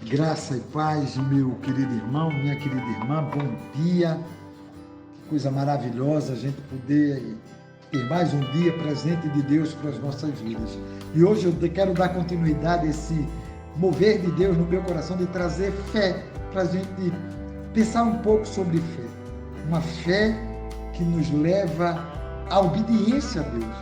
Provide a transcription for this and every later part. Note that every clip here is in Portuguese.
Graça e paz, meu querido irmão, minha querida irmã, bom dia. Que coisa maravilhosa a gente poder ter mais um dia presente de Deus para as nossas vidas. E hoje eu quero dar continuidade a esse mover de Deus no meu coração de trazer fé, para a gente pensar um pouco sobre fé. Uma fé que nos leva à obediência a Deus.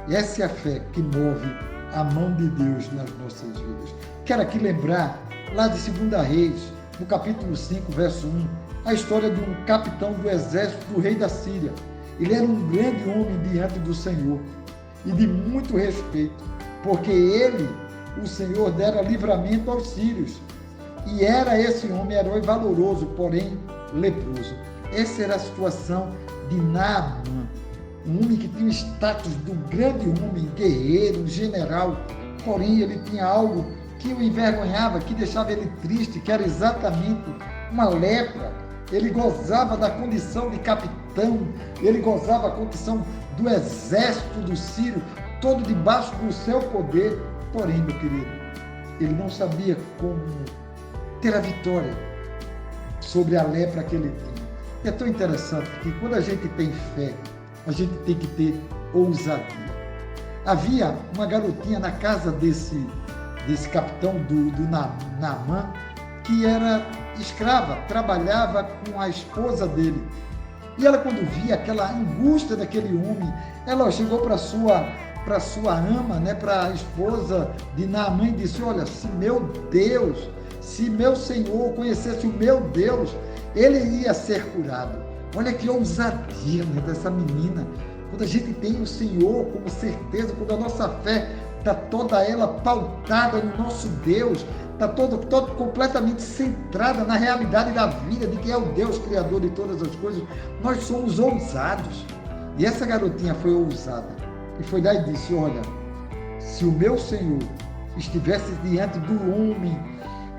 E essa é a fé que move a mão de Deus nas nossas vidas. Quero aqui lembrar lá de 2 Reis, no capítulo 5, verso 1, a história de um capitão do exército do rei da Síria. Ele era um grande homem diante do Senhor e de muito respeito, porque ele, o Senhor, dera livramento aos sírios. E era esse homem herói valoroso, porém leproso. Essa era a situação de Naamã, um homem que tinha o status do grande homem, guerreiro, general, porém ele tinha algo que o envergonhava, que deixava ele triste, que era exatamente uma lepra. Ele gozava da condição de capitão, ele gozava da condição do exército do Sírio, todo debaixo do seu poder. Porém, meu querido, ele não sabia como ter a vitória sobre a lepra que ele tinha. E é tão interessante que quando a gente tem fé, a gente tem que ter ousadia. Havia uma garotinha na casa desse capitão do Naamã, que era escrava, trabalhava com a esposa dele. E ela, quando via aquela angústia daquele homem, ela chegou para sua ama, para a esposa de Naamã, e disse: olha, se meu Deus, se meu Senhor conhecesse o meu Deus, ele ia ser curado. Olha que ousadia dessa menina. Quando a gente tem o Senhor como certeza, quando a nossa fé está toda ela pautada no nosso Deus, está toda completamente centrada na realidade da vida, de que é o Deus Criador de todas as coisas, nós somos ousados. E essa garotinha foi ousada, e foi lá e disse: olha, se o meu Senhor estivesse diante do homem,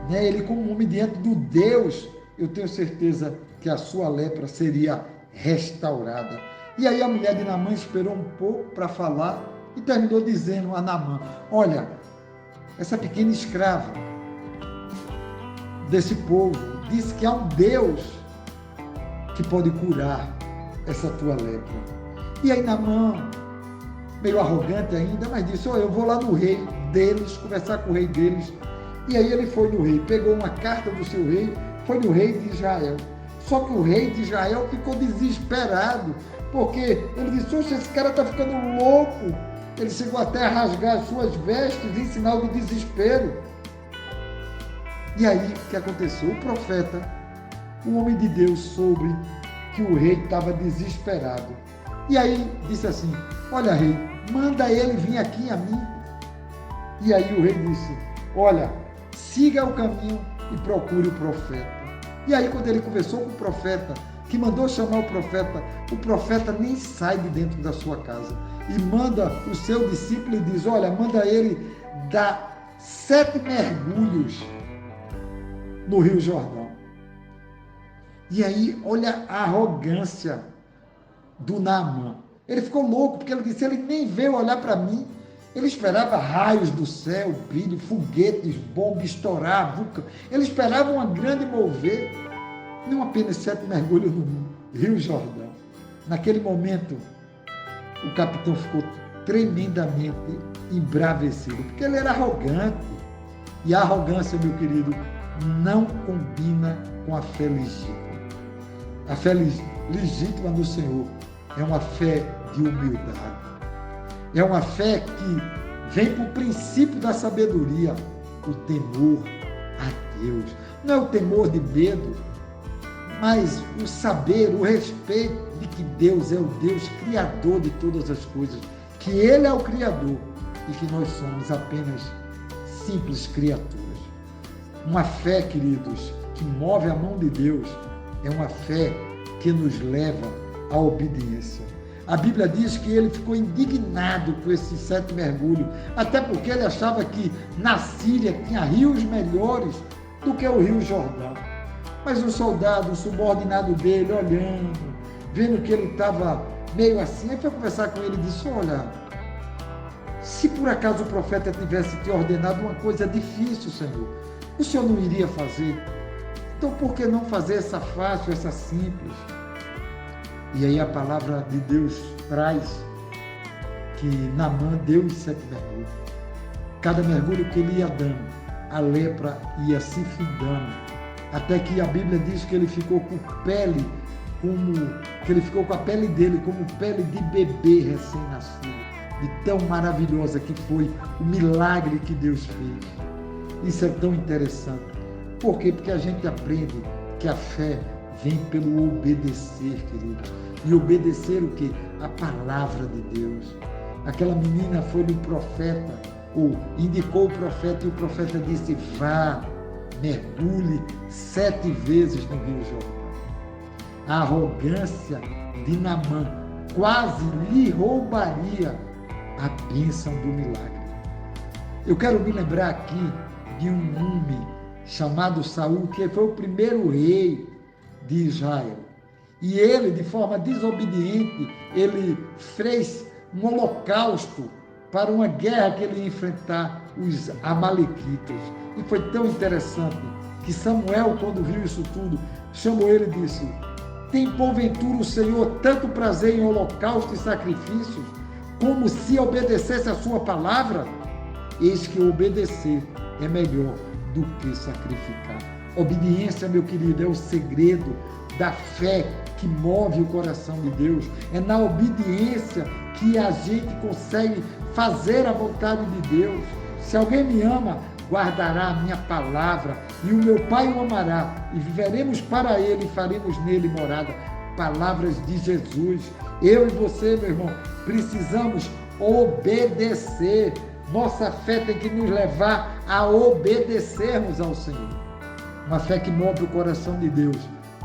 ele como um homem diante do Deus, eu tenho certeza que a sua lepra seria restaurada. E aí a mulher de Naamã esperou um pouco para falar, e terminou dizendo a Naamã: olha, essa pequena escrava desse povo disse que há um Deus que pode curar essa tua lepra. E aí Naamã, meio arrogante ainda, mas disse: eu vou lá no rei deles, conversar com o rei deles. E aí ele foi no rei, pegou uma carta do seu rei, foi no rei de Israel. Só que o rei de Israel ficou desesperado, porque ele disse: oxe, esse cara está ficando louco. Ele chegou até a rasgar as suas vestes em sinal de desespero. E aí, o que aconteceu? O profeta, o homem de Deus, soube que o rei estava desesperado. E aí, disse assim: olha, rei, manda ele vir aqui a mim. E aí o rei disse: olha, siga o caminho e procure o profeta. E aí, quando ele conversou com o profeta, que mandou chamar o profeta nem sai de dentro da sua casa. E manda o seu discípulo e diz: olha, manda ele dar 7 mergulhos no Rio Jordão. E aí, olha a arrogância do Naamã. Ele ficou louco, porque ele disse: ele nem veio olhar para mim. Ele esperava raios do céu, brilho, foguetes, bombas, estourar, vulcão. Ele esperava um grande mover, não apenas 7 mergulhos no Rio Jordão. Naquele momento, o capitão ficou tremendamente embravecido, porque ele era arrogante. E a arrogância, meu querido, não combina com a fé legítima. A fé legítima no Senhor é uma fé de humildade. É uma fé que vem por princípio da sabedoria, o temor a Deus. Não é o temor de medo, mas o saber, o respeito de que Deus é o Deus criador de todas as coisas, que Ele é o Criador e que nós somos apenas simples criaturas. Uma fé, queridos, que move a mão de Deus, é uma fé que nos leva à obediência. A Bíblia diz que ele ficou indignado com esses 7 mergulhos, até porque ele achava que na Síria tinha rios melhores do que o Rio Jordão. Mas o soldado, o subordinado dele, olhando, vendo que ele estava meio assim, aí foi conversar com ele e disse: olha, se por acaso o profeta tivesse te ordenado uma coisa difícil, Senhor, O Senhor não iria fazer? Então por que não fazer essa fácil, essa simples? E aí a palavra de Deus traz que Naamã deu os 7 mergulhos. Cada mergulho que ele ia dando, a lepra ia se findando, até que a Bíblia diz que ele ficou com pele, que ele ficou com a pele dele como pele de bebê recém-nascido, de tão maravilhosa que foi o milagre que Deus fez. Isso é tão interessante. Por quê? Porque a gente aprende que a fé vem pelo obedecer, querido. E obedecer o quê? A palavra de Deus. Aquela menina foi no profeta, ou indicou o profeta, e o profeta disse: vá, mergulhe 7 vezes no Rio Jordão. A arrogância de Naamã quase lhe roubaria a bênção do milagre. Eu quero me lembrar aqui de um homem chamado Saul, que foi o primeiro rei de Israel. E ele, de forma desobediente, ele fez um holocausto para uma guerra que ele ia enfrentar os amalequitas. E foi tão interessante que Samuel, quando viu isso tudo, chamou ele e disse: tem porventura o Senhor tanto prazer em holocausto e sacrifícios, como se obedecesse a sua palavra? Eis que obedecer é melhor do que sacrificar. Obediência, meu querido, é o segredo da fé que move o coração de Deus. É na obediência que a gente consegue fazer a vontade de Deus. Se alguém me ama, guardará a minha palavra, e o meu Pai o amará, e viveremos para ele e faremos nele morada. Palavras de Jesus. Eu e você, meu irmão, precisamos obedecer. Nossa fé tem que nos levar a obedecermos ao Senhor. Uma fé que move o coração de Deus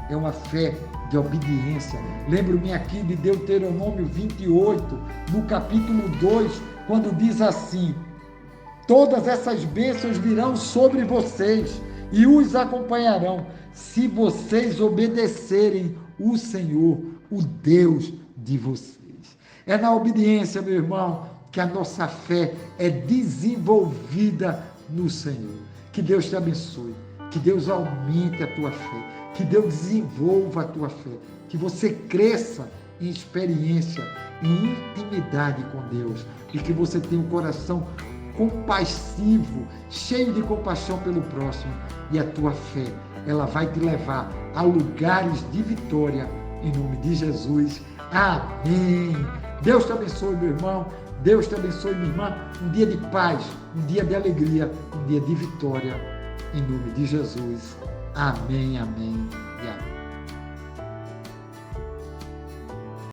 é uma fé de obediência. Lembro-me aqui de Deuteronômio 28, no capítulo 2, quando diz assim: todas essas bênçãos virão sobre vocês e os acompanharão, se vocês obedecerem o Senhor, o Deus de vocês. É na obediência, meu irmão, que a nossa fé é desenvolvida no Senhor. Que Deus te abençoe, que Deus aumente a tua fé, que Deus desenvolva a tua fé, que você cresça em experiência, em intimidade com Deus, e que você tenha um coração compassivo, cheio de compaixão pelo próximo, e a tua fé, ela vai te levar a lugares de vitória, em nome de Jesus. Amém. Deus te abençoe, meu irmão. Deus te abençoe, minha irmã. Um dia de paz, um dia de alegria, um dia de vitória, em nome de Jesus. Amém, amém e amém.